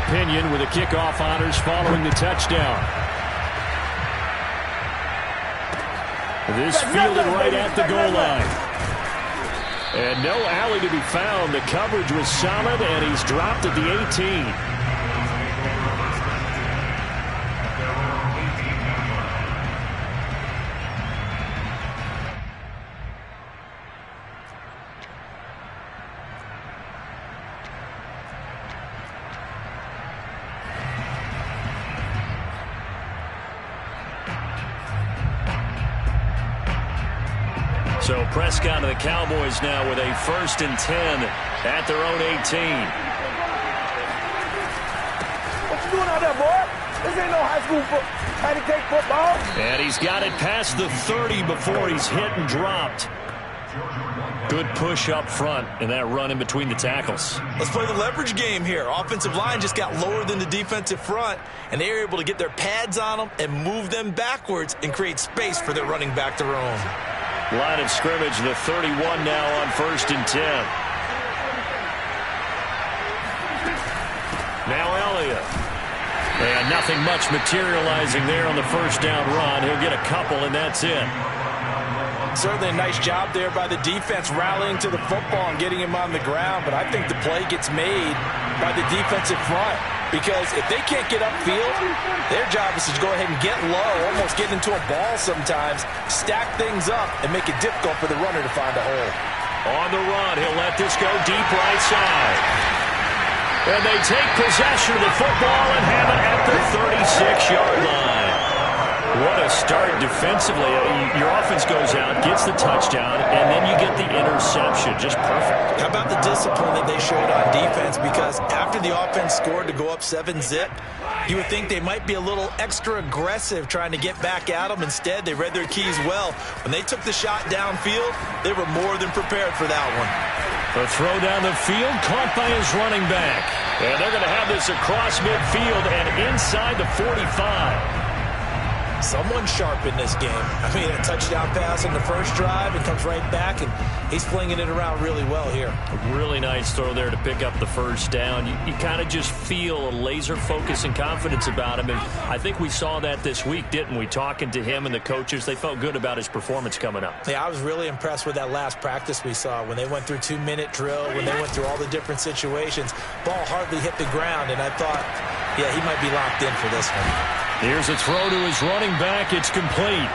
opinion with the kickoff honors following the touchdown. This fielded right at the goal line. And no alley to be found. The coverage was solid, and he's dropped at the 18. So Prescott and the Cowboys now with a 1st and 10 at their own 18. What you doing out there, boy? This ain't no high school pancake football. And he's got it past the 30 before he's hit and dropped. Good push up front and that run in between the tackles. Let's play the leverage game here. Offensive line just got lower than the defensive front, and they were able to get their pads on them and move them backwards and create space for their running back to roam. Line of scrimmage, the 31 now on 1st and 10. Now Elliott. And nothing much materializing there on the first down run. He'll get a couple, and that's it. Certainly a nice job there by the defense rallying to the football and getting him on the ground, but I think the play gets made by the defensive front. Because if they can't get upfield, their job is to go ahead and get low, almost get into a ball sometimes, stack things up, and make it difficult for the runner to find a hole. On the run, he'll let this go deep right side. And they take possession of the football and have it at the 36-yard line. What a start defensively. Your offense goes out, gets the touchdown, and then you get the interception. Just perfect. How about the discipline that they showed on defense? Because after the offense scored to go up 7-zip, you would think they might be a little extra aggressive trying to get back at them. Instead, they read their keys well. When they took the shot downfield, they were more than prepared for that one. The throw down the field, caught by his running back. And they're going to have this across midfield and inside the 45. Someone sharp in this game. I mean, a touchdown pass on the first drive and comes right back, and he's flinging it around really well here. A really nice throw there to pick up the first down. You kind of just feel a laser focus and confidence about him, and I think we saw that this week, didn't we? Talking to him and the coaches, they felt good about his performance coming up. Yeah, I was really impressed with that last practice we saw when they went through 2-minute drill, when they went through all the different situations. Ball hardly hit the ground, and I thought, yeah, he might be locked in for this one. Here's a throw to his running back. It's complete.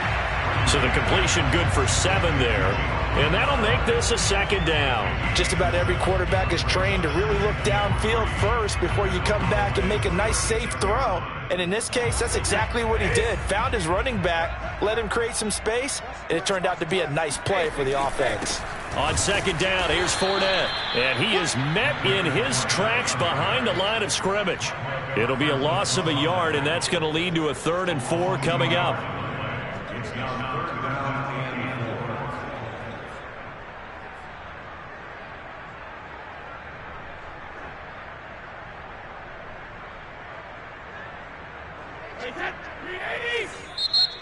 So the completion good for 7 there. And that'll make this a 2nd down. Just about every quarterback is trained to really look downfield first before you come back and make a nice, safe throw. And in this case, that's exactly what he did. Found his running back, let him create some space, and it turned out to be a nice play for the offense. On 2nd down, here's Fournette. And he is met in his tracks behind the line of scrimmage. It'll be a loss of a yard, and that's going to lead to a 3rd and 4 coming up.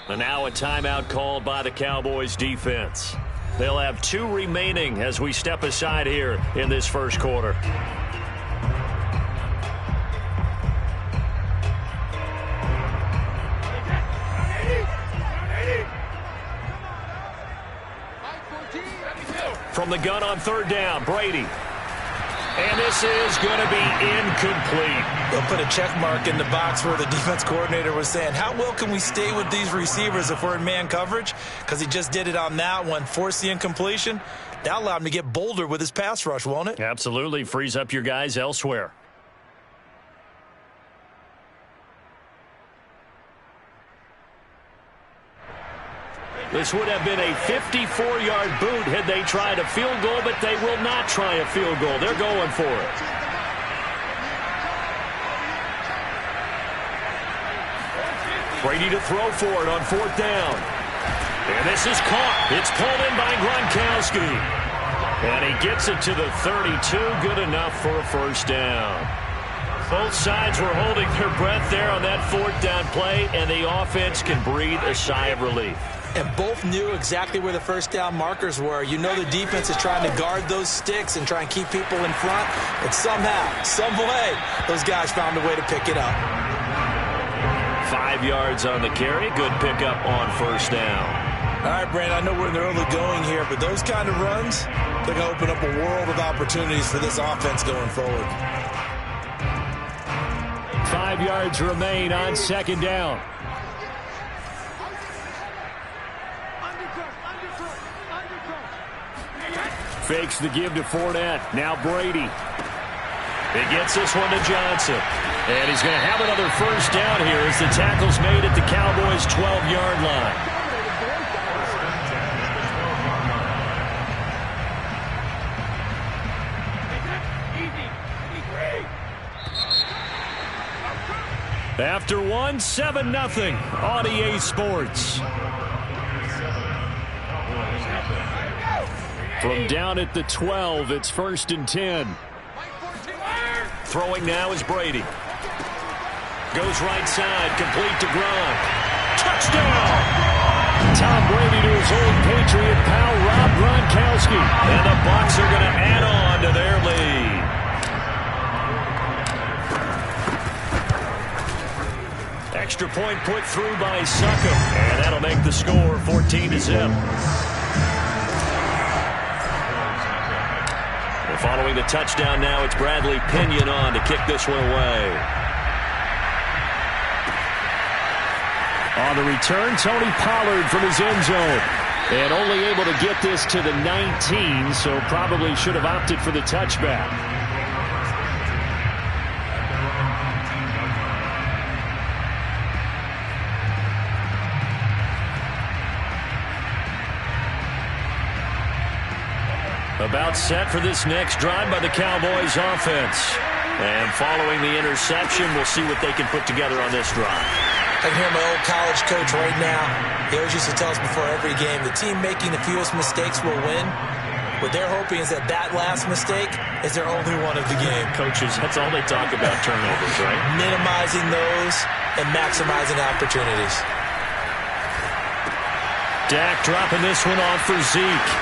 And now a timeout called by the Cowboys defense. They'll have 2 remaining as we step aside here in this first quarter. From the gun on 3rd down, Brady. And this is going to be incomplete. They'll put a check mark in the box where the defense coordinator was saying, how well can we stay with these receivers if we're in man coverage? Because he just did it on that one, forced the incompletion. That allowed him to get bolder with his pass rush, won't it? Absolutely. Frees up your guys elsewhere. This would have been a 54-yard boot had they tried a field goal, but they will not try a field goal. They're going for it. Brady to throw for it on 4th down. And this is caught. It's pulled in by Gronkowski. And he gets it to the 32. Good enough for a 1st down. Both sides were holding their breath there on that 4th down play, and the offense can breathe a sigh of relief. And both knew exactly where the first down markers were. You know the defense is trying to guard those sticks and try and keep people in front. But somehow, some way, those guys found a way to pick it up. 5 yards on the carry. Good pickup on first down. All right, Brandon, I know we're in the early going here, but those kind of runs, they're going to open up a world of opportunities for this offense going forward. 5 yards remain on second down. Fakes the give to Fournette. Now Brady. He gets this one to Johnson. And he's going to have another first down here as the tackle's made at the Cowboys' 12-yard line. After one, 7-0 on EA Sports. From down at the 12, it's 1st and 10. Throwing now is Brady. Goes right side, complete to Gronk. Touchdown! Tom Brady to his old Patriot pal, Rob Gronkowski. And the Bucs are going to add on to their lead. Extra point put through by Succop. And that'll make the score 14-0. Following the touchdown now, it's Bradley Pinion on to kick this one away. On the return, Tony Pollard from his end zone. And only able to get this to the 19, so probably should have opted for the touchback. About set for this next drive by the Cowboys offense. And following the interception, we'll see what they can put together on this drive. I can hear my old college coach right now. He always used to tell us before every game, the team making the fewest mistakes will win. What they're hoping is that last mistake is their only one of the game. Coaches, that's all they talk about, turnovers, right? Minimizing those and maximizing opportunities. Dak dropping this one off for Zeke.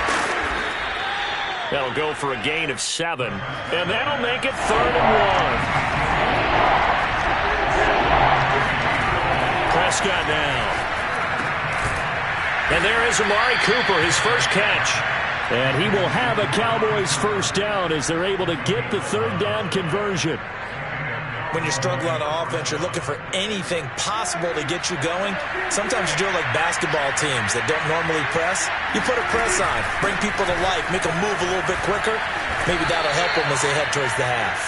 That'll go for a gain of 7. And that'll make it 3rd and 1. Prescott now. And there is Amari Cooper, his first catch. And he will have a Cowboys first down as they're able to get the 3rd down conversion. When you're struggling on offense, you're looking for anything possible to get you going. Sometimes you do it like basketball teams that don't normally press. You put a press on, bring people to life, make them move a little bit quicker. Maybe that'll help them as they head towards the half.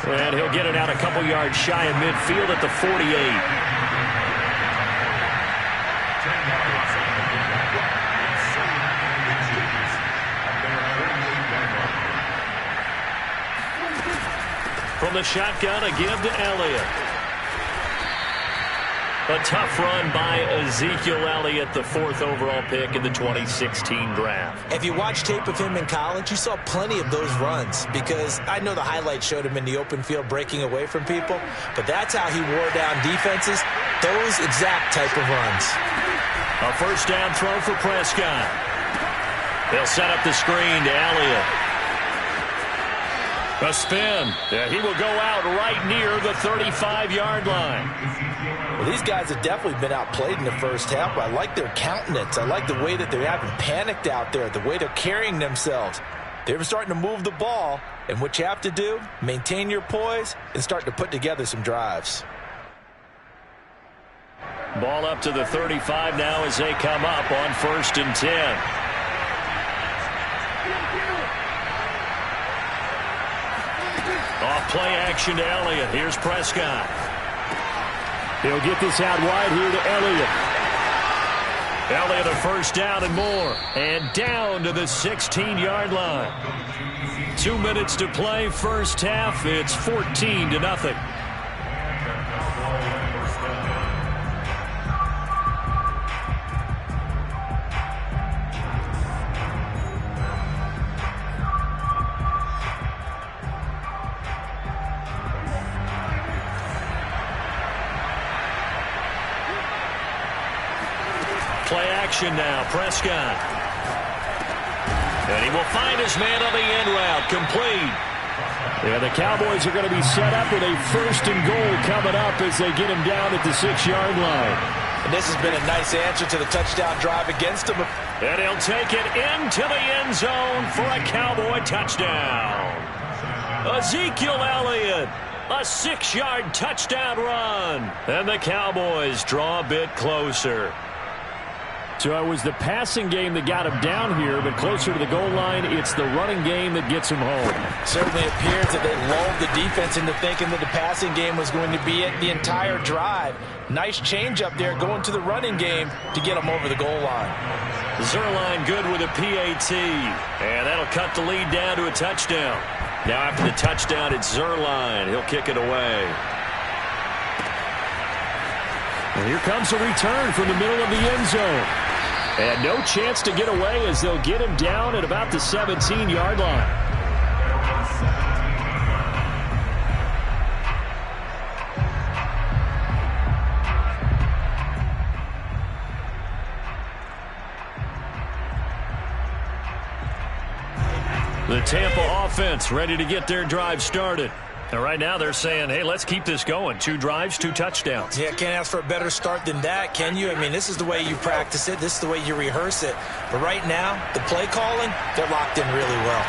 And he'll get it out a couple yards shy of midfield at the 48. From the shotgun, a give to Elliott. A tough run by Ezekiel Elliott, the 4th overall pick in the 2016 draft. If you watch tape of him in college, you saw plenty of those runs because I know the highlights showed him in the open field breaking away from people, but that's how he wore down defenses, those exact type of runs. A first down throw for Prescott. They'll set up the screen to Elliott. A spin. Yeah, he will go out right near the 35-yard line. Well, these guys have definitely been outplayed in the first half, but I like their countenance. I like the way that they haven't panicked out there, the way they're carrying themselves. They're starting to move the ball, and what you have to do, maintain your poise and start to put together some drives. Ball up to the 35 now as they come up on 1st and 10. Off play action to Elliott. Here's Prescott. He'll get this out wide here to Elliott. Elliott a first down and more. And down to the 16-yard line. 2 minutes to play first half. It's 14-0. action now. Prescott. And he will find his man on the end route. Complete. Yeah, the Cowboys are going to be set up with a 1st and goal coming up as they get him down at the 6-yard line. And this has been a nice answer to the touchdown drive against him. And he'll take it into the end zone for a Cowboy touchdown. Ezekiel Elliott, a 6-yard touchdown run. And the Cowboys draw a bit closer. So it was the passing game that got him down here, but closer to the goal line, it's the running game that gets him home. Certainly appears that they lulled the defense into thinking that the passing game was going to be it the entire drive. Nice change up there going to the running game to get him over the goal line. Zuerlein good with a PAT. And that'll cut the lead down to a touchdown. Now after the touchdown, it's Zuerlein. He'll kick it away. And here comes a return from the middle of the end zone. And no chance to get away as they'll get him down at about the 17-yard line. The Tampa offense ready to get their drive started. And right now they're saying, hey, let's keep this going. 2 drives, 2 touchdowns. Yeah, can't ask for a better start than that, can you? I mean, this is the way you practice it. This is the way you rehearse it. But right now, the play calling, they're locked in really well.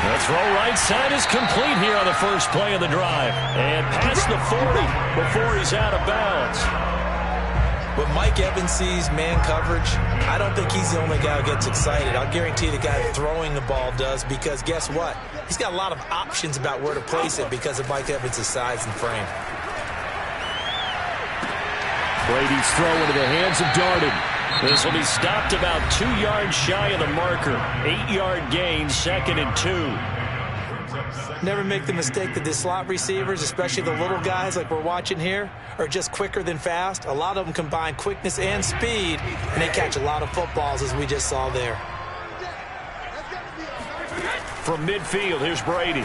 The throw right side is complete here on the first play of the drive. And past the 40 before he's out of bounds. When Mike Evans sees man coverage, I don't think he's the only guy who gets excited. I'll guarantee the guy throwing the ball does, because guess what? He's got a lot of options about where to place it because of Mike Evans' size and frame. Brady's throw into the hands of Darden. This will be stopped about 2 yards shy of the marker. 8-yard gain, 2nd and 2. Never make the mistake that the slot receivers, especially the little guys like we're watching here, are just quicker than fast. A lot of them combine quickness and speed, and they catch a lot of footballs, as we just saw there. From midfield, here's Brady.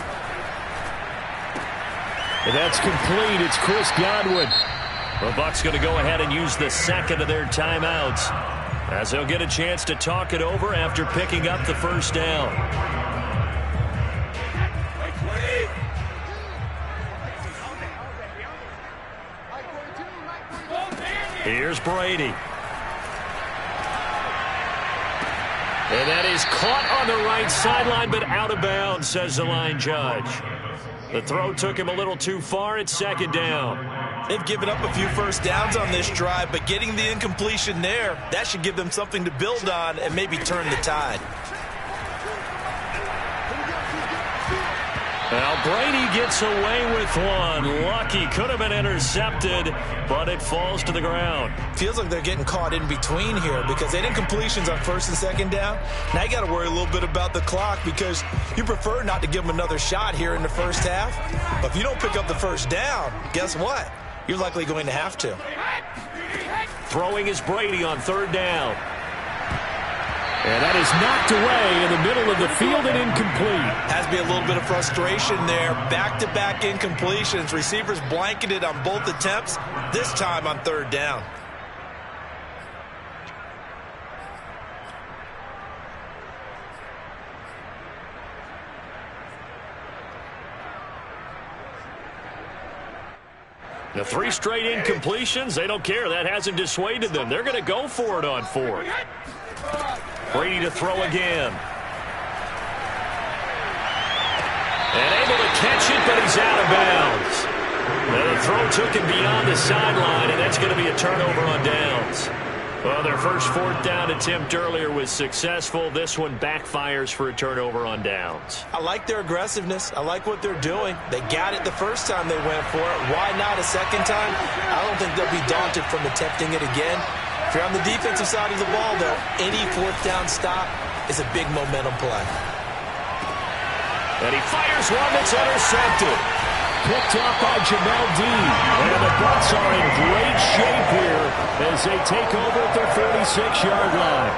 And that's complete. It's Chris Godwin. The Bucs going to go ahead and use the 2nd of their timeouts, as they'll get a chance to talk it over after picking up the 1st down. Here's Brady. And that is caught on the right sideline, but out of bounds, says the line judge. The throw took him a little too far. It's 2nd down. They've given up a few first downs on this drive, but getting the incompletion there, that should give them something to build on and maybe turn the tide. Well, Brady gets away with one. Lucky, could have been intercepted, but it falls to the ground. Feels like they're getting caught in between here because they didn't incompletions on 1st and 2nd down. Now you got to worry a little bit about the clock because you prefer not to give them another shot here in the 1st half. But if you don't pick up the 1st down, guess what? You're likely going to have to. Throwing is Brady on 3rd down. And that is knocked away in the middle of the field and incomplete. Has to be a little bit of frustration there. Back-to-back incompletions. Receivers blanketed on both attempts, this time on 3rd down. The 3 straight incompletions, they don't care. That hasn't dissuaded them. They're going to go for it on 4th. Brady to throw again. And able to catch it, but he's out of bounds. Now the throw took him beyond the sideline, and that's going to be a turnover on downs. Well, their first 4th down attempt earlier was successful. This one backfires for a turnover on downs. I like their aggressiveness. I like what they're doing. They got it the first time they went for it. Why not a second time? I don't think they'll be daunted from attempting it again. If you're on the defensive side of the ball, though, any 4th down stop is a big momentum play. And he fires one that's intercepted. Picked off by Jamel Dean. And the Bucs are in great shape here as they take over at their 46-yard line.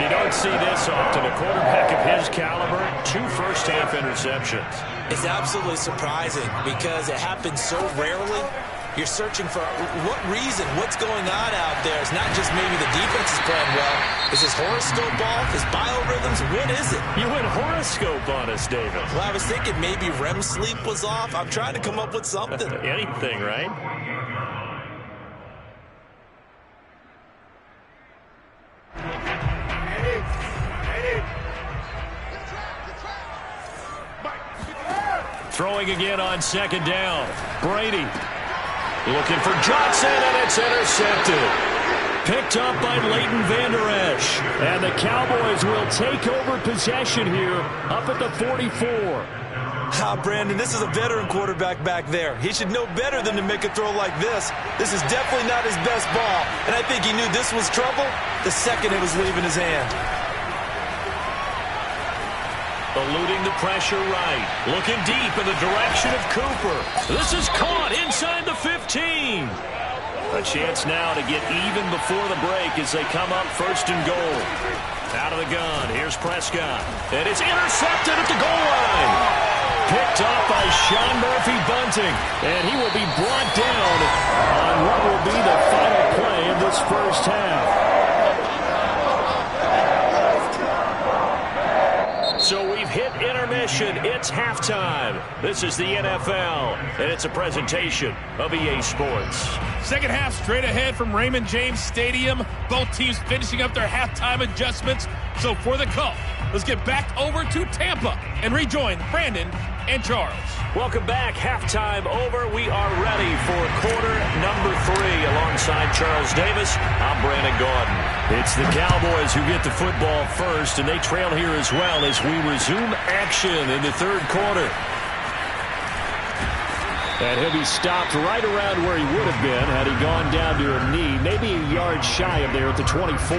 You don't see this often. A quarterback of his caliber, 2 first-half interceptions. It's absolutely surprising because it happens so rarely. You're searching for what reason, what's going on out there. It's not just maybe the defense is playing well. Is his horoscope off? His biorhythms? What is it? You went horoscope on us, David. Well, I was thinking maybe REM sleep was off. I'm trying to come up with something. Anything, right? Throwing again on second down. Brady looking for Johnson, and it's intercepted. Picked up by Leighton Vander Esch. And the Cowboys will take over possession here up at the 44. Brandon, this is a veteran quarterback back there. He should know better than to make a throw like this. This is definitely not his best ball, and I think he knew this was trouble the second it was leaving his hand. Eluding the pressure right. Looking deep in the direction of Cooper. This is caught inside the 15. A chance now to get even before the break as they come up first and goal. Out of the gun. Here's Prescott. And it's intercepted at the goal line. Picked up by Sean Murphy-Bunting. And he will be brought down on what will be the final play of this first half. So we've hit intermission. It's halftime. This is the NFL, and it's a presentation of EA Sports. Second half straight ahead from Raymond James Stadium. Both teams finishing up their halftime adjustments. So for the call, let's get back over to Tampa and rejoin Brandon and Charles. Welcome back. Halftime over. We are ready for quarter number 3. Alongside Charles Davis, I'm Brandon Gaudin. It's the Cowboys who get the football first, and they trail here as well as we resume action in the third quarter. And he'll be stopped right around where he would have been had he gone down to a knee, maybe a yard shy of there at the 24.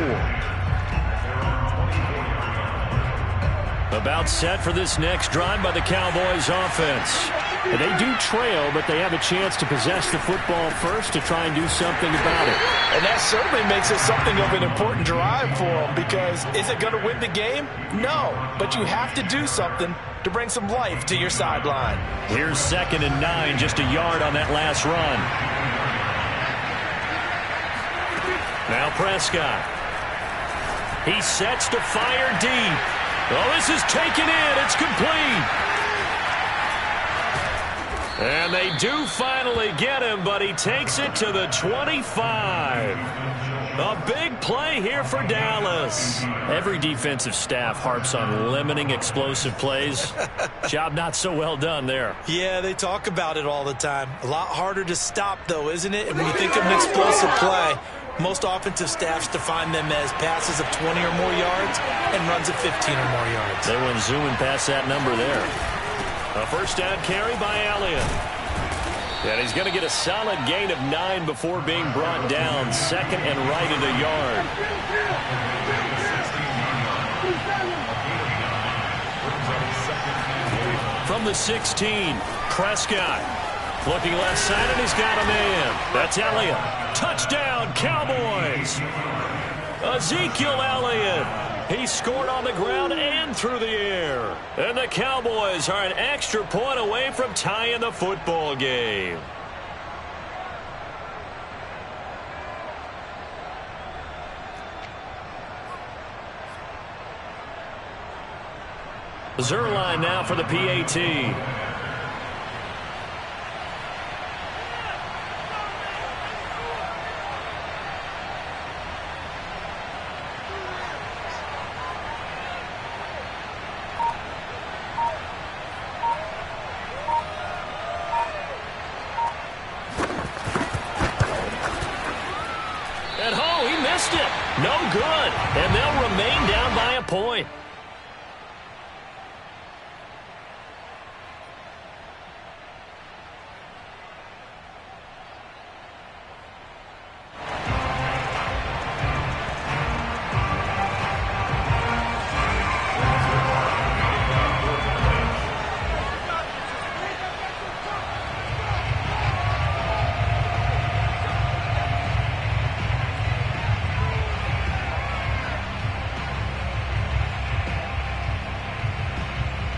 About set for this next drive by the Cowboys offense. And they do trail, but they have a chance to possess the football first to try and do something about it. And that certainly makes it something of an important drive for them, because is it going to win the game? No, but you have to do something to bring some life to your sideline. Here's 2nd and 9, just a yard on that last run. Now Prescott. He sets to fire deep. Oh, this is taken in. It's complete. And they do finally get him, but he takes it to the 25. A big play here for Dallas. Every defensive staff harps on limiting explosive plays. Job not so well done there. Yeah, they talk about it all the time. A lot harder to stop, though, isn't it? And when you think of an explosive play, most offensive staffs define them as passes of 20 or more yards and runs of 15 or more yards. They went zooming past that number there. A first down carry by Elliott. And he's going to get a solid gain of 9 before being brought down. 2nd and right at a yard. From the 16, Prescott. Looking left side, and he's got a man. That's Elliott. Touchdown, Cowboys. Ezekiel Elliott. He scored on the ground and through the air. And the Cowboys are an extra point away from tying the football game. Zerline now for the PAT. No good, and they'll remain down by a point.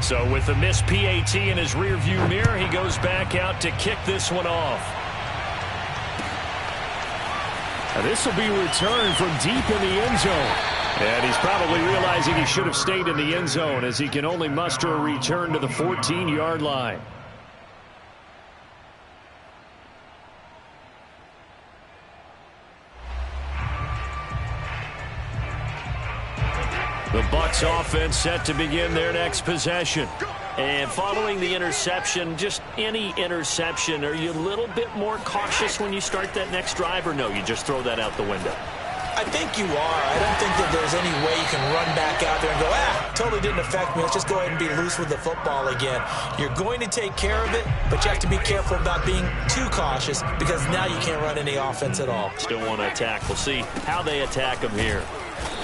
So with the missed PAT in his rearview mirror, he goes back out to kick this one off. This will be returned from deep in the end zone. And he's probably realizing he should have stayed in the end zone as he can only muster a return to the 14-yard line. The Bucs offense set to begin their next possession. And following the interception, just any interception, are you a little bit more cautious when you start that next drive, or no, you just throw that out the window? I think you are. I don't think that there's any way you can run back out there and go, totally didn't affect me. Let's just go ahead and be loose with the football again. You're going to take care of it, but you have to be careful about being too cautious because now you can't run any offense at all. Still want to attack. We'll see how they attack him here.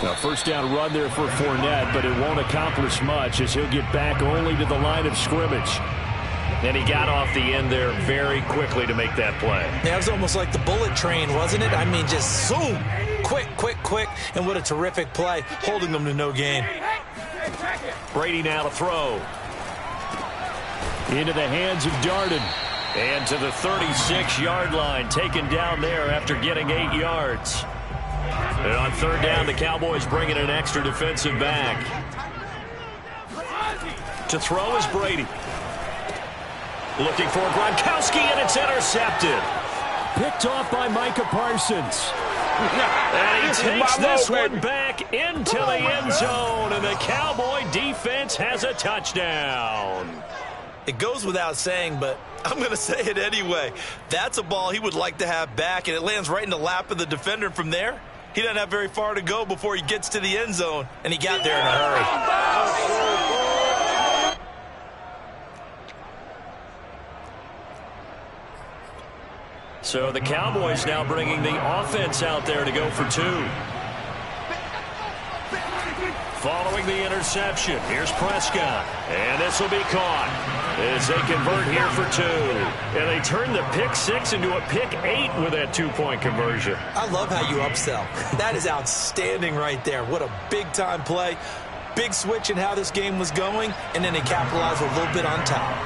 Now, first down run there for Fournette, but it won't accomplish much as he'll get back only to the line of scrimmage. And he got off the end there very quickly to make that play. Yeah, it was almost like the bullet train, wasn't it? I mean, just zoom. Quick, quick, quick. And what a terrific play, holding them to no gain. Brady now to throw. Into the hands of Darden. And to the 36-yard line, taken down there after getting 8 yards. And on third down, the Cowboys bring in an extra defensive back. To throw is Brady. Looking for Gronkowski, and it's intercepted. Picked off by Micah Parsons. And he takes this one back into the end zone, and the Cowboy defense has a touchdown. It goes without saying, but I'm going to say it anyway. That's a ball he would like to have back, and it lands right in the lap of the defender. From there, he doesn't have very far to go before he gets to the end zone, and he got there in a hurry. So the Cowboys now bringing the offense out there to go for 2. Following the interception, here's Prescott. And this will be caught as they convert here for 2. And they turn the pick 6 into a pick 8 with that 2-point conversion. I love how you upsell. That is outstanding right there. What a big-time play. Big switch in how this game was going, and then they capitalize a little bit on top.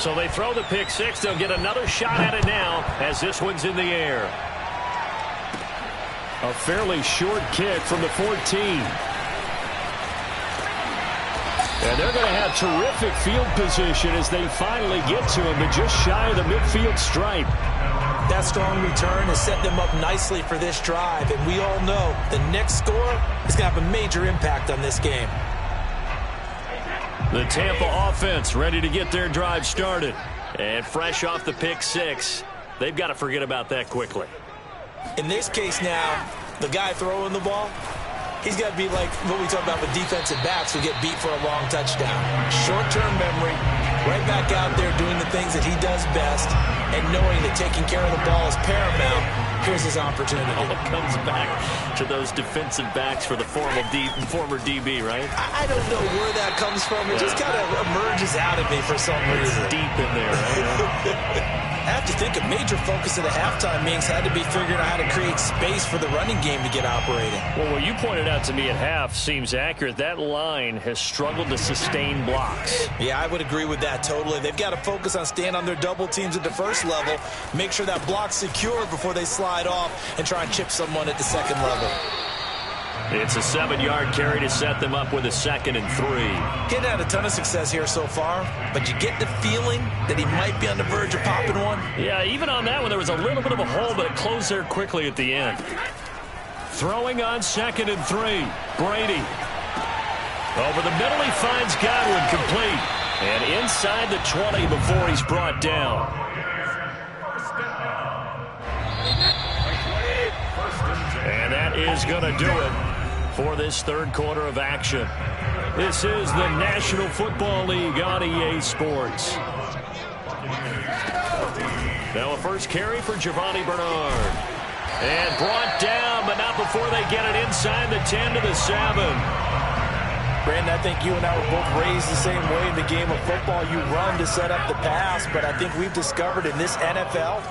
So they throw the pick 6. They'll get another shot at it now as this one's in the air. A fairly short kick from the 14. And they're going to have terrific field position as they finally get to him, but just shy of the midfield stripe. That strong return has set them up nicely for this drive, and we all know the next score is going to have a major impact on this game. The Tampa offense ready to get their drive started. And fresh off the pick 6, they've got to forget about that quickly. In this case now, the guy throwing the ball, he's got to be like what we talk about with defensive backs who get beat for a long touchdown. Short-term memory, right back out there doing the things that he does best, and knowing that taking care of the ball is paramount. Here's his opportunity. It comes back to those defensive backs for the former DB, right? I don't know where that comes from. It just kind of emerges out of me for some reason. It's deep in there, right? I have to think a major focus of the halftime meetings had to be figuring out how to create space for the running game to get operating. Well, what you pointed out to me at half seems accurate. That line has struggled to sustain blocks. Yeah, I would agree with that totally. They've got to focus on staying on their double teams at the first level, make sure that block's secure before they slide off and try and chip someone at the second level. It's a 7-yard carry to set them up with a 2nd and 3. Getting had a ton of success here so far, but you get the feeling that he might be on the verge of popping one. Yeah, even on that one, there was a little bit of a hole, but it closed there quickly at the end. Throwing on 2nd and 3. Brady. Over the middle, he finds Godwin complete. And inside the 20 before he's brought down. And that is going to do it for this third quarter of action. This is the National Football League on EA Sports. Now a first carry for Giovanni Bernard. And brought down, but not before they get it inside the 10 to the 7. Brandon, I think you and I were both raised the same way in the game of football. You run to set up the pass, but I think we've discovered in this NFL,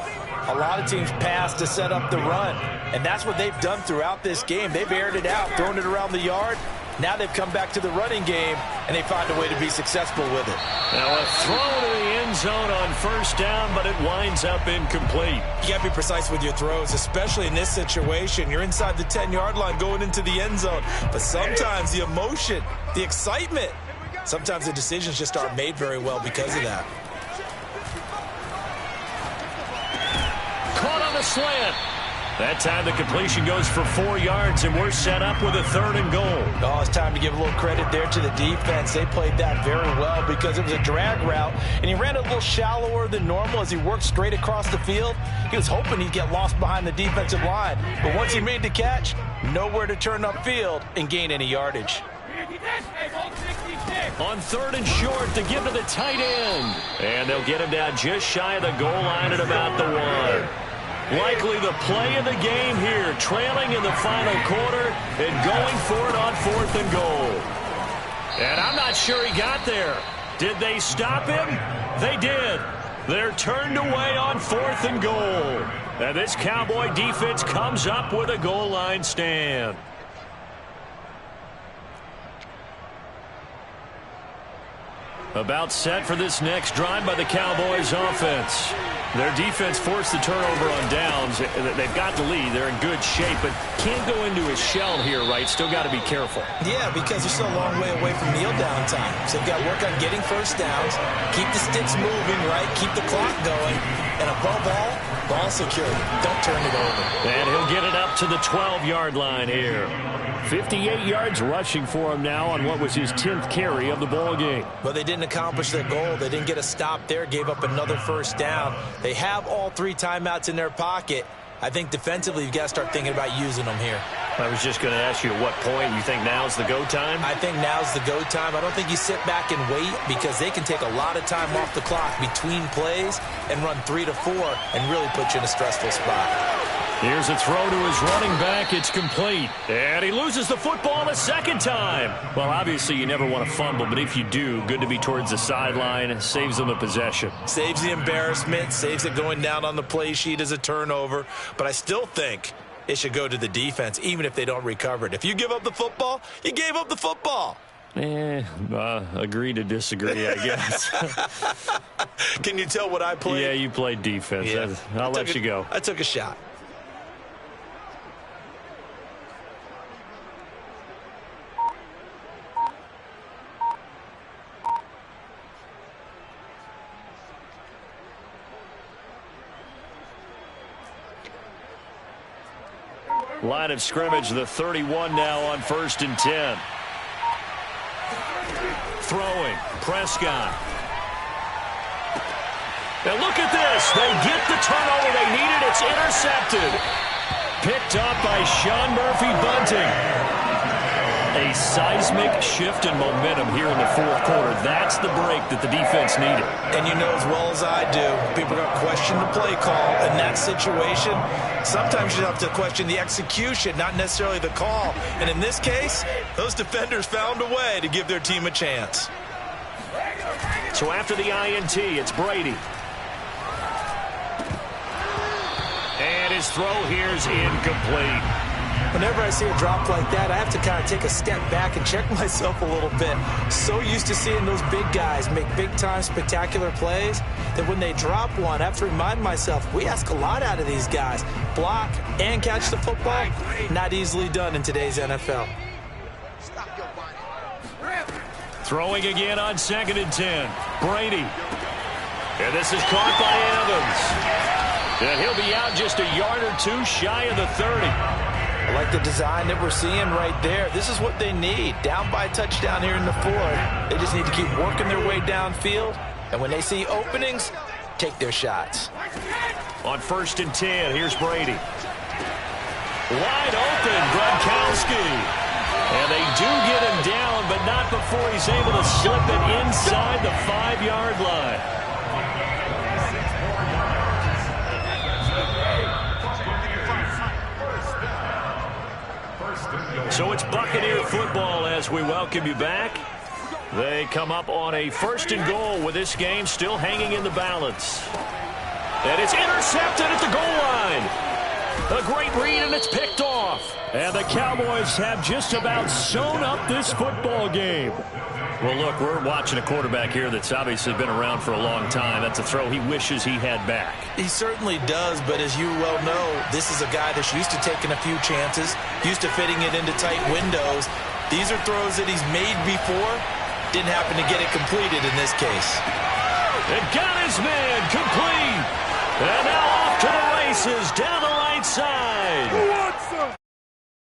a lot of teams pass to set up the run. And that's what they've done throughout this game. They've aired it out, thrown it around the yard, Now they've come back to the running game, and they find a way to be successful with it. Now a throw to the end zone on first down, but it winds up incomplete. You got to be precise with your throws, especially in this situation. You're inside the 10-yard line going into the end zone. But sometimes the emotion, the excitement, sometimes the decisions just aren't made very well because of that. Caught on the slant. That time the completion goes for 4 yards, and we're set up with a 3rd and goal. Oh, it's time to give a little credit there to the defense. They played that very well because it was a drag route, and he ran a little shallower than normal as he worked straight across the field. He was hoping he'd get lost behind the defensive line, but once he made the catch, nowhere to turn upfield and gain any yardage. On 3rd and short to give to the tight end. And they'll get him down just shy of the goal line at about the 1. Likely the play of the game here, trailing in the final quarter and going for it on 4th and goal. And I'm not sure he got there. Did they stop him? They did. They're turned away on 4th and goal. And this Cowboy defense comes up with a goal line stand. About set for this next drive by the Cowboys offense. Their defense forced the turnover on downs. They've got the lead. They're in good shape, but can't go into a shell here, right? Still got to be careful. Yeah, because they're still a long way away from kneel down time. So they've got to work on getting first downs, keep the sticks moving, right? Keep the clock going. And above all, ball security. Don't turn it over. And he'll get it up to the 12-yard line here. 58 yards rushing for him now on what was his 10th carry of the ball game. But they didn't accomplish their goal. They didn't get a stop there, gave up another first down. They have all 3 timeouts in their pocket. I think defensively you've got to start thinking about using them here. I was just going to ask you at what point you think now's the go time? I think now's the go time. I don't think you sit back and wait because they can take a lot of time off the clock between plays and run 3 to 4 and really put you in a stressful spot. Here's a throw to his running back. It's complete. And he loses the football a second time. Well, obviously you never want to fumble, but if you do, good to be towards the sideline. Saves them a possession. Saves the embarrassment, saves it going down on the play sheet as a turnover. But I still think it should go to the defense, even if they don't recover it. If you give up the football, you gave up the football. Agree to disagree, I guess. Can you tell what I played? Yeah, you played defense. Yeah. I'll let you go. I took a shot. Line of scrimmage, the 31 now on 1st and 10. Throwing, Prescott. And look at this. They get the turnover they needed. It's intercepted. Picked up by Sean Murphy-Bunting. A seismic shift in momentum here in the 4th quarter. That's the break that the defense needed. And you know as well as I do, people are going to question the play call in that situation. Sometimes you have to question the execution, not necessarily the call. And in this case, those defenders found a way to give their team a chance. So after the INT, it's Brady. And his throw here is incomplete. Whenever I see a drop like that, I have to kind of take a step back and check myself a little bit. So used to seeing those big guys make big-time spectacular plays that when they drop one, I have to remind myself, we ask a lot out of these guys. Block and catch the football, not easily done in today's NFL. Throwing again on 2nd and 10. Brady. And this is caught by Evans. And he'll be out just a yard or 2 shy of the 30. I like the design that we're seeing right there. This is what they need. Down by a touchdown here in the 4th. They just need to keep working their way downfield. And when they see openings, take their shots. On 1st and 10, here's Brady. Wide open, Gronkowski. And they do get him down, but not before he's able to slip it inside the 5-yard line. So it's Buccaneer football as we welcome you back. They come up on a 1st and goal with this game still hanging in the balance. And it's intercepted at the goal line. A great read, and it's picked off. And the Cowboys have just about sewn up this football game. Well, look, we're watching a quarterback here that's obviously been around for a long time. That's a throw he wishes he had back. He certainly does, but as you well know, this is a guy that's used to taking a few chances, used to fitting it into tight windows. These are throws that he's made before. Didn't happen to get it completed in this case. It got his man complete. And now off to the races down the right side.